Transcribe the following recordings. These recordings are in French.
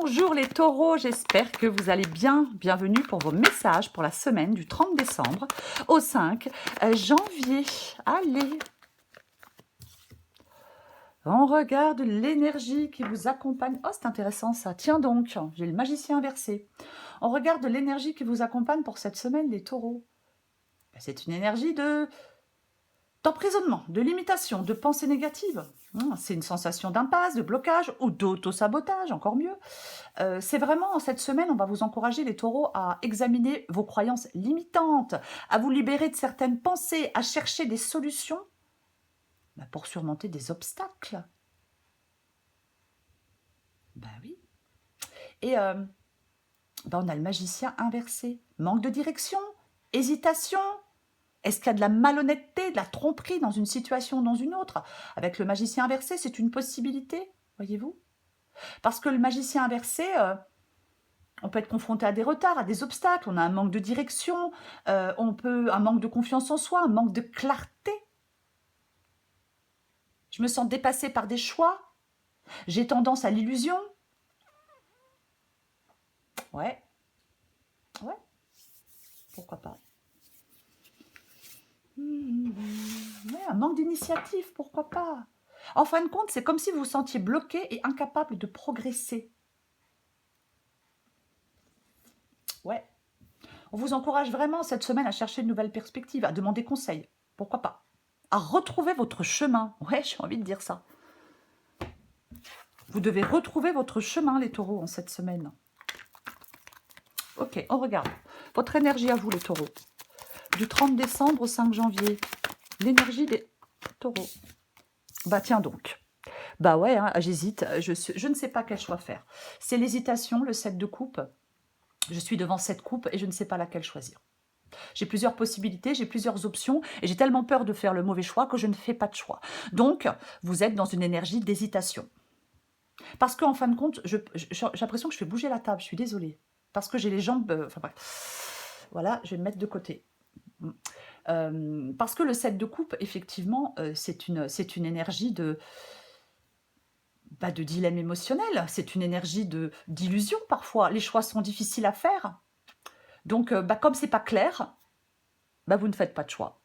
Bonjour les taureaux, j'espère que vous allez bien. Bienvenue pour vos messages pour la semaine du 30 décembre au 5 janvier. Allez, on regarde l'énergie qui vous accompagne. Oh, c'est intéressant ça. Tiens donc, j'ai le magicien inversé. On regarde l'énergie qui vous accompagne pour cette semaine, les taureaux. C'est une énergie d'emprisonnement, de limitation, de pensée négative. C'est une sensation d'impasse, de blocage ou d'auto-sabotage, encore mieux. C'est vraiment, cette semaine, on va vous encourager, les taureaux, à examiner vos croyances limitantes, à vous libérer de certaines pensées, à chercher des solutions pour surmonter des obstacles. Ben oui. Et on a le magicien inversé. Manque de direction, hésitation. Est-ce qu'il y a de la malhonnêteté, de la tromperie dans une situation ou dans une autre? Avec le magicien inversé, c'est une possibilité, voyez-vous? Parce que le magicien inversé, on peut être confronté à des retards, à des obstacles, on a un manque de direction, un manque de confiance en soi, un manque de clarté. Je me sens dépassée par des choix, j'ai tendance à l'illusion. Ouais, pourquoi pas. Ouais, un manque d'initiative, pourquoi pas. En fin de compte, c'est comme si vous vous sentiez bloqué et incapable de progresser. Ouais. On vous encourage vraiment cette semaine à chercher de nouvelles perspectives, à demander conseil. Pourquoi pas. À retrouver votre chemin. Ouais, j'ai envie de dire ça. Vous devez retrouver votre chemin, les taureaux, en cette semaine. Ok, on regarde. Votre énergie à vous, les taureaux. Du 30 décembre au 5 janvier. L'énergie des taureaux. Bah tiens donc. Bah ouais, hein, j'hésite. Je ne sais pas quel choix faire. C'est l'hésitation, le 7 de coupe. Je suis devant cette coupe et je ne sais pas laquelle choisir. J'ai plusieurs possibilités, j'ai plusieurs options et j'ai tellement peur de faire le mauvais choix que je ne fais pas de choix. Donc, vous êtes dans une énergie d'hésitation. Parce qu'en fin de compte, j'ai l'impression que je fais bouger la table, je suis désolée. Parce que j'ai les jambes... enfin bref. Voilà, je vais me mettre de côté. Parce que le 7 de coupe, effectivement, c'est une énergie de dilemme émotionnel. C'est une énergie d'illusion parfois. Les choix sont difficiles à faire. Donc, comme c'est pas clair, vous ne faites pas de choix.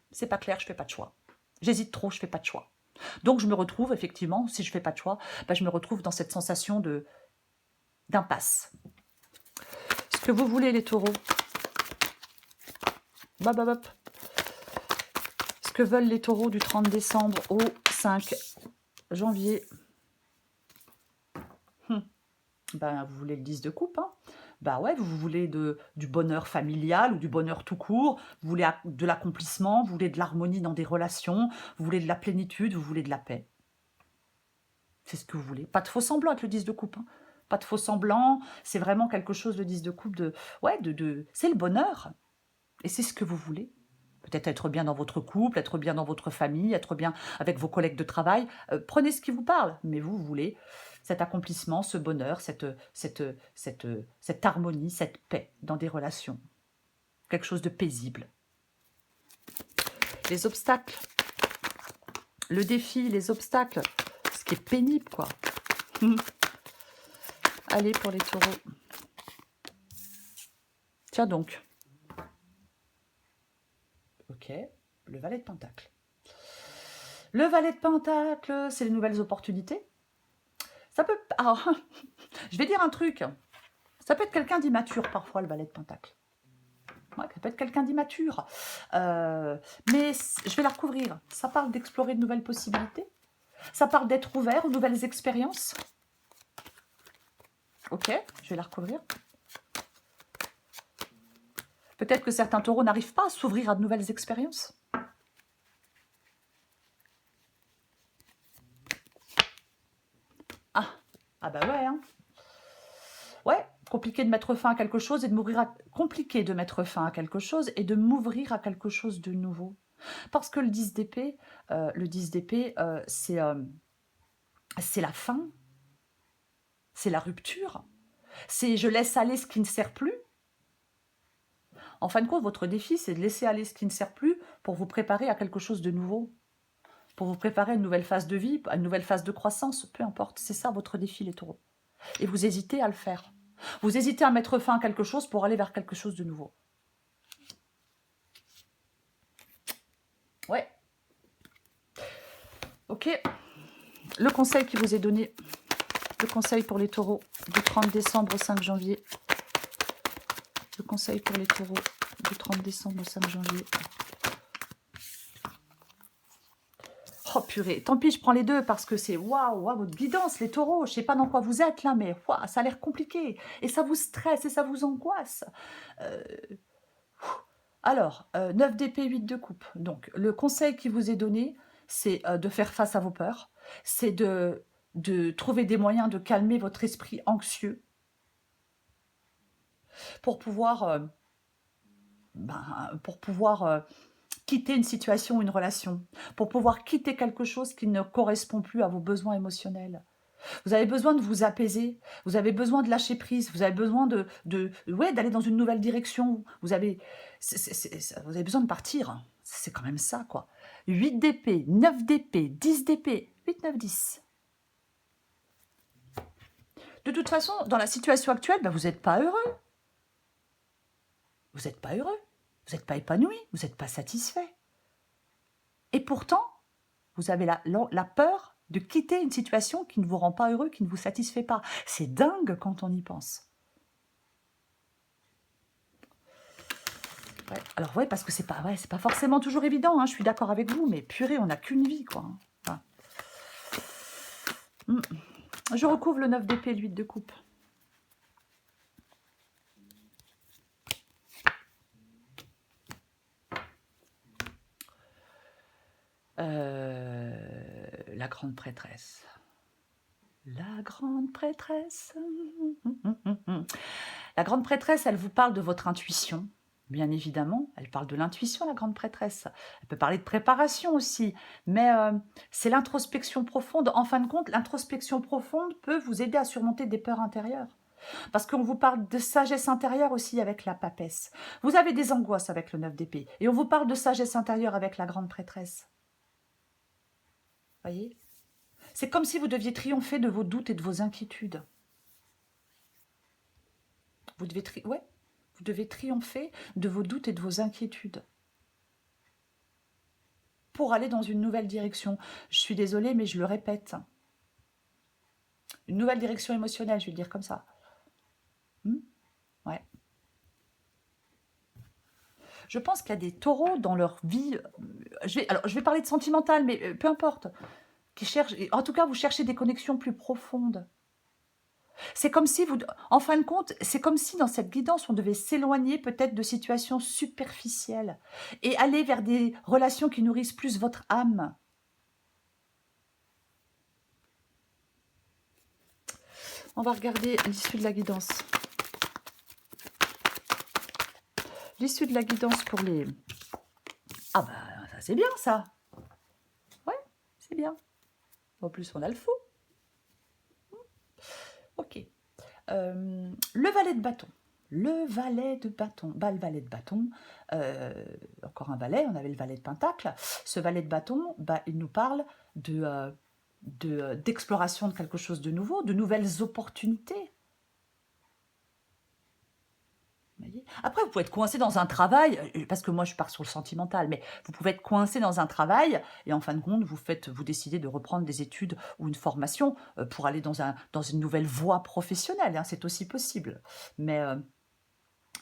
C'est pas clair, je fais pas de choix. J'hésite trop, je fais pas de choix. Donc je me retrouve effectivement, si je fais pas de choix, je me retrouve dans cette sensation d'impasse. Ce que vous voulez, les taureaux. Ce que veulent les taureaux du 30 décembre au 5 janvier. Vous voulez le 10 de coupe, hein. Ouais, vous voulez du bonheur familial ou du bonheur tout court, vous voulez de l'accomplissement, vous voulez de l'harmonie dans des relations, vous voulez de la plénitude, vous voulez de la paix. C'est ce que vous voulez. Pas de faux semblant avec le 10 de coupe, hein. Pas de faux semblant, c'est vraiment quelque chose, le 10 de coupe, c'est le bonheur. Et c'est ce que vous voulez. Peut-être être bien dans votre couple, être bien dans votre famille, être bien avec vos collègues de travail. Prenez ce qui vous parle, mais vous voulez cet accomplissement, ce bonheur, cette harmonie, cette paix dans des relations. Quelque chose de paisible. Les obstacles, le défi, les obstacles, ce qui est pénible, quoi. Allez, pour les taureaux. Tiens donc. Ok, le valet de Pentacle. Le valet de Pentacle, c'est les nouvelles opportunités. Ça peut... Alors, je vais dire un truc. Ça peut être quelqu'un d'immature parfois, le valet de Pentacle. Ouais, ça peut être quelqu'un d'immature. Mais je vais la recouvrir. Ça parle d'explorer de nouvelles possibilités. Ça parle d'être ouvert aux nouvelles expériences. Ok, je vais la recouvrir. Peut-être que certains taureaux n'arrivent pas à s'ouvrir à de nouvelles expériences. Ah bah ouais, hein. Ouais, compliqué de mettre fin à quelque chose et de m'ouvrir à... Compliqué de mettre fin à quelque chose et de m'ouvrir à quelque chose de nouveau. Parce que le 10 d'épée, c'est la fin, c'est la rupture, c'est je laisse aller ce qui ne sert plus. En fin de compte, votre défi, c'est de laisser aller ce qui ne sert plus pour vous préparer à quelque chose de nouveau. pour vous préparer à une nouvelle phase de vie, à une nouvelle phase de croissance, peu importe. C'est ça votre défi, les taureaux. Et vous hésitez à le faire. Vous hésitez à mettre fin à quelque chose pour aller vers quelque chose de nouveau. Ouais. Ok. Le conseil qui vous est donné, le conseil pour les taureaux du 30 décembre au 5 janvier. Le conseil pour les taureaux du 30 décembre au 5 janvier. Oh purée, tant pis, je prends les deux parce que c'est waouh, votre guidance, les taureaux. Je sais pas dans quoi vous êtes là, mais waouh, ça a l'air compliqué. Et ça vous stresse et ça vous angoisse. Alors, 9 d'épée, 8 de coupe. Donc, le conseil qui vous est donné, c'est de faire face à vos peurs. C'est de trouver des moyens de calmer votre esprit anxieux pour pouvoir, quitter une situation ou une relation, pour pouvoir quitter quelque chose qui ne correspond plus à vos besoins émotionnels. Vous avez besoin de vous apaiser, vous avez besoin de lâcher prise, vous avez besoin d'aller dans une nouvelle direction. Vous avez besoin de partir. C'est quand même ça, quoi. 8 d'épée, 9 d'épée, 10 d'épée, 8, 9, 10. De toute façon, dans la situation actuelle, vous n'êtes pas heureux. Vous n'êtes pas heureux. Vous n'êtes pas épanoui. Vous n'êtes pas satisfait. Et pourtant, vous avez la peur de quitter une situation qui ne vous rend pas heureux, qui ne vous satisfait pas. C'est dingue quand on y pense. Ouais. Alors ouais, parce que c'est pas forcément toujours évident, hein, je suis d'accord avec vous, mais purée, on n'a qu'une vie, quoi. Enfin. Je recouvre le 9 d'épée, le 8 de coupe. La grande prêtresse. La grande prêtresse. La grande prêtresse, elle vous parle de votre intuition, bien évidemment. Elle parle de l'intuition, la grande prêtresse. Elle peut parler de préparation aussi, mais c'est l'introspection profonde. En fin de compte, l'introspection profonde peut vous aider à surmonter des peurs intérieures. Parce qu'on vous parle de sagesse intérieure aussi avec la papesse. Vous avez des angoisses avec le 9 d'épée, et on vous parle de sagesse intérieure avec la grande prêtresse. Voyez ? C'est comme si vous deviez triompher de vos doutes et de vos inquiétudes. Vous devez triompher de vos doutes et de vos inquiétudes pour aller dans une nouvelle direction. Je suis désolée, mais je le répète. Une nouvelle direction émotionnelle, je vais le dire comme ça. Ouais. Je pense qu'il y a des taureaux dans leur vie. Je vais parler de sentimental, mais peu importe. Qui cherchent, en tout cas, vous cherchez des connexions plus profondes. C'est comme si en fin de compte, c'est comme si dans cette guidance, on devait s'éloigner peut-être de situations superficielles et aller vers des relations qui nourrissent plus votre âme. On va regarder l'issue de la guidance. L'issue de la guidance pour les... Ah ça c'est bien ça. Ouais, c'est bien. En plus, on a le fou. Ok. Le valet de bâton. Le valet de bâton. Le valet de bâton, encore un valet, on avait le valet de pentacle. Ce valet de bâton, il nous parle d'exploration de quelque chose de nouveau, de nouvelles opportunités. Après, vous pouvez être coincé dans un travail, parce que moi je pars sur le sentimental, mais vous pouvez être coincé dans un travail et en fin de compte, vous décidez de reprendre des études ou une formation pour aller dans une nouvelle voie professionnelle, hein, c'est aussi possible. Mais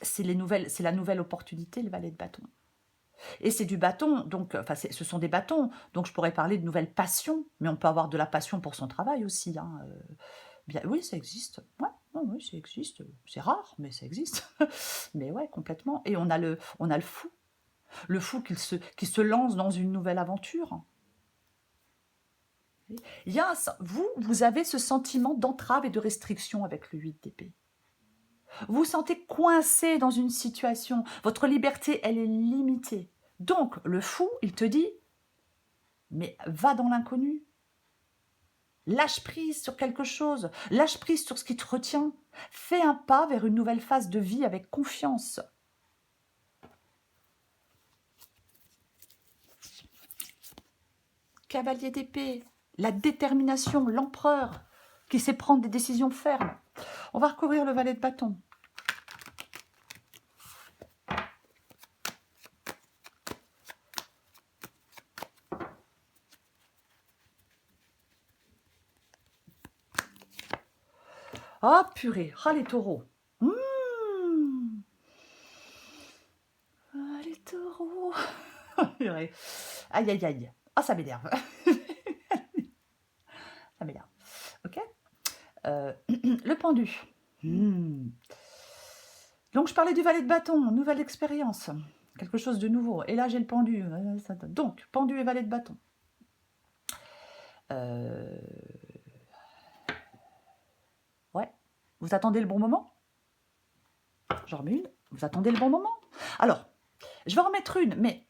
c'est la nouvelle opportunité, le valet de bâton. Et c'est du bâton, donc, ce sont des bâtons, donc je pourrais parler de nouvelles passions, mais on peut avoir de la passion pour son travail aussi, hein, bien, oui, ça existe. Ouais, oui, ça existe. C'est rare, mais ça existe. Mais ouais, complètement. Et on a le fou. Le fou qui se lance dans une nouvelle aventure. Il y a vous avez ce sentiment d'entrave et de restriction avec le 8 d'épée. Vous vous sentez coincé dans une situation. Votre liberté, elle est limitée. Donc, le fou, il te dit, mais va dans l'inconnu. Lâche prise sur quelque chose, lâche prise sur ce qui te retient. Fais un pas vers une nouvelle phase de vie avec confiance. Cavalier d'épée, la détermination, l'empereur qui sait prendre des décisions fermes. On va recouvrir le valet de bâton. Ah, purée. Ah, les taureaux. Ah, les taureaux. Purée. Aïe, aïe, aïe. Ah, ça m'énerve. Ça m'énerve. Ok. Le pendu. Donc, je parlais du valet de bâton. Nouvelle expérience. Quelque chose de nouveau. Et là, j'ai le pendu. Donc, pendu et valet de bâton. Ouais. Vous attendez le bon moment? J'en remets une. Vous attendez le bon moment? Alors, je vais en remettre une, mais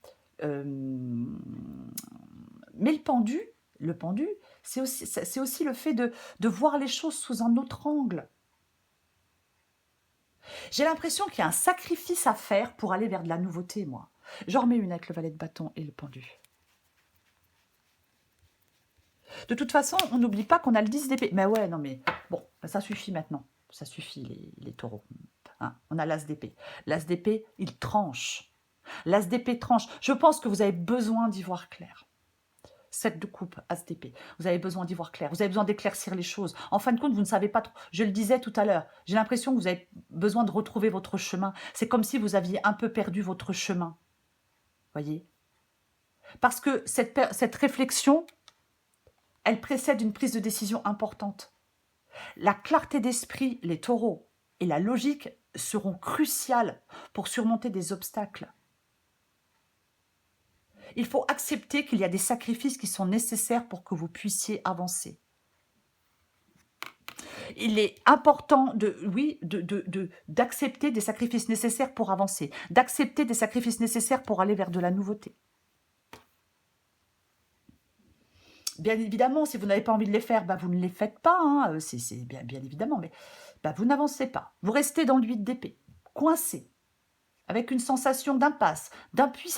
le pendu, c'est aussi le fait de voir les choses sous un autre angle. J'ai l'impression qu'il y a un sacrifice à faire pour aller vers de la nouveauté, moi. J'en remets une avec le valet de bâton et le pendu. De toute façon, on n'oublie pas qu'on a le 10 d'épée. Mais ouais, non mais, bon, ça suffit maintenant. Ça suffit, les taureaux. Hein, on a l'as d'épée. L'as d'épée, il tranche. L'as d'épée tranche. Je pense que vous avez besoin d'y voir clair. 7 de coupe, as d'épée. Vous avez besoin d'y voir clair. Vous avez besoin d'éclaircir les choses. En fin de compte, vous ne savez pas trop. Je le disais tout à l'heure. J'ai l'impression que vous avez besoin de retrouver votre chemin. C'est comme si vous aviez un peu perdu votre chemin. Voyez? Parce que cette réflexion, elle précède une prise de décision importante. La clarté d'esprit, les taureaux, et la logique seront cruciales pour surmonter des obstacles. Il faut accepter qu'il y a des sacrifices qui sont nécessaires pour que vous puissiez avancer. Il est important d'accepter des sacrifices nécessaires pour avancer, d'accepter des sacrifices nécessaires pour aller vers de la nouveauté. Bien évidemment, si vous n'avez pas envie de les faire, vous ne les faites pas, hein, c'est bien évidemment, mais vous n'avancez pas. Vous restez dans le 8 d'épée, coincé, avec une sensation d'impasse,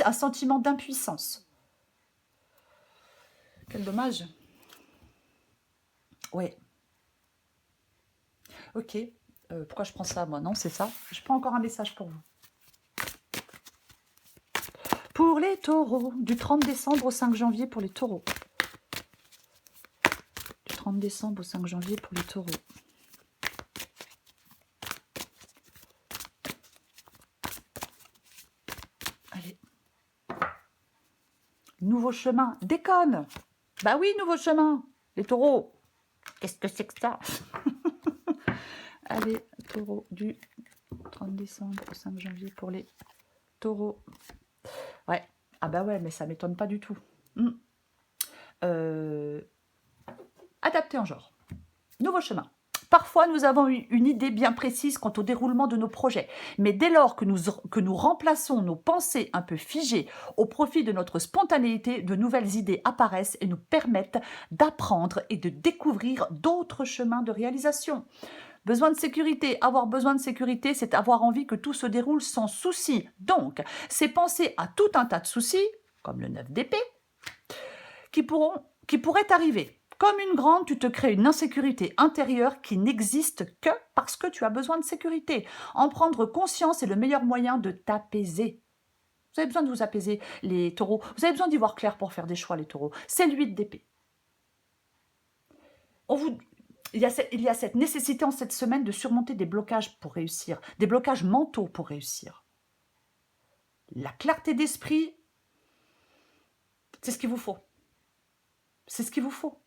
un sentiment d'impuissance. Quel dommage. Ouais. Ok. Pourquoi je prends ça, moi? Non, c'est ça. Je prends encore un message pour vous. Pour les taureaux, du 30 décembre au 5 janvier pour les taureaux. Du 30 décembre au 5 janvier pour les taureaux. Allez. Nouveau chemin. Déconne. Bah oui, nouveau chemin. Les taureaux. Qu'est-ce que c'est que ça? Allez, taureau du 30 décembre au 5 janvier pour les taureaux. Ouais. Ah bah ouais, mais ça m'étonne pas du tout. Adapté en genre. Nouveau chemin. Parfois, nous avons eu une idée bien précise quant au déroulement de nos projets. Mais dès lors que nous remplaçons nos pensées un peu figées au profit de notre spontanéité, de nouvelles idées apparaissent et nous permettent d'apprendre et de découvrir d'autres chemins de réalisation. Besoin de sécurité. Avoir besoin de sécurité, c'est avoir envie que tout se déroule sans souci. Donc, c'est penser à tout un tas de soucis, comme le 9 d'épée, qui pourraient arriver. Comme une grande, tu te crées une insécurité intérieure qui n'existe que parce que tu as besoin de sécurité. En prendre conscience est le meilleur moyen de t'apaiser. Vous avez besoin de vous apaiser, les taureaux. Vous avez besoin d'y voir clair pour faire des choix, les taureaux. C'est le 8 d'épée. Il y a cette nécessité en cette semaine de surmonter des blocages pour réussir, des blocages mentaux pour réussir. La clarté d'esprit, c'est ce qu'il vous faut. C'est ce qu'il vous faut.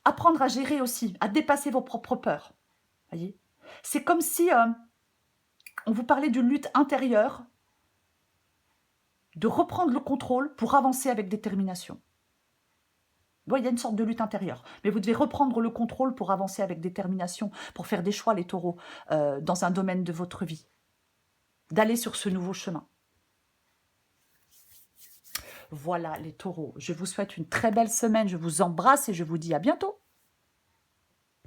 Apprendre à gérer aussi, à dépasser vos propres peurs. Voyez, c'est comme si on vous parlait d'une lutte intérieure, de reprendre le contrôle pour avancer avec détermination. Bon, il y a une sorte de lutte intérieure, mais vous devez reprendre le contrôle pour avancer avec détermination, pour faire des choix, les taureaux, dans un domaine de votre vie, d'aller sur ce nouveau chemin. Voilà les taureaux, je vous souhaite une très belle semaine, je vous embrasse et je vous dis à bientôt.